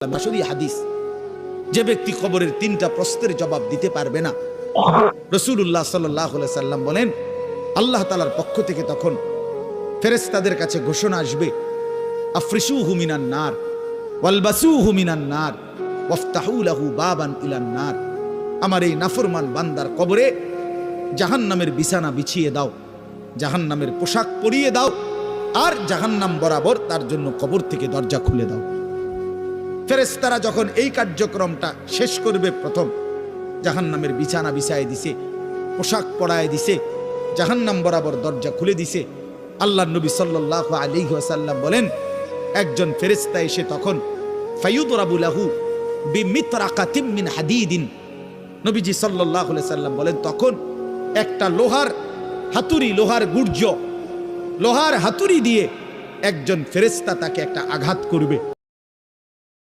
আসলে হাদিস, যে ব্যক্তি কবরের তিনটা প্রশ্নের জবাব দিতে পারবে না, রাসূলুল্লাহ সাল্লাল্লাহু আলাইহি সাল্লাম বলেন আল্লাহ তাআলার পক্ষ থেকে তখন ফেরেশতাদের কাছে ঘোষণা আসবে, আফরিশুহু মিনান নার ওয়ালবাসুহু মিনান নার ওয়াফতাহু লাহু বাবান ইলান নার। আমার এই নাফরমান বান্দার কবরে জাহান্নামের বিছানা বিছিয়ে দাও, জাহান্নামের পোশাক পরিয়ে দাও, আর জাহান্নাম বরাবর তার জন্য কবর থেকে দরজা খুলে দাও। ফেরেশতারা যখন এই কার্যক্রমটা শেষ করবে, প্রথম জাহান্নামের বিছানা বিছায় দিছে, পোশাক পরায় দিছে, জাহান্নাম বরাবর দরজা খুলে দিছে। আল্লাহর নবী সাল্লাল্লাহু আলাইহি ওয়াসাল্লাম বলেন একজন ফেরেশতা এসে তখন ফায়ুদরাবু লাহু বিমিতরাকাতিম মিন হাদিদিন, নবীজি সাল্লাল্লাহু আলাইহি সাল্লাম বলেন তখন একটা লোহার হাতুড়ি, লোহার গুর্জ, লোহার হাতুড়ি দিয়ে একজন ফেরেশতা তাকে একটা আঘাত করবে।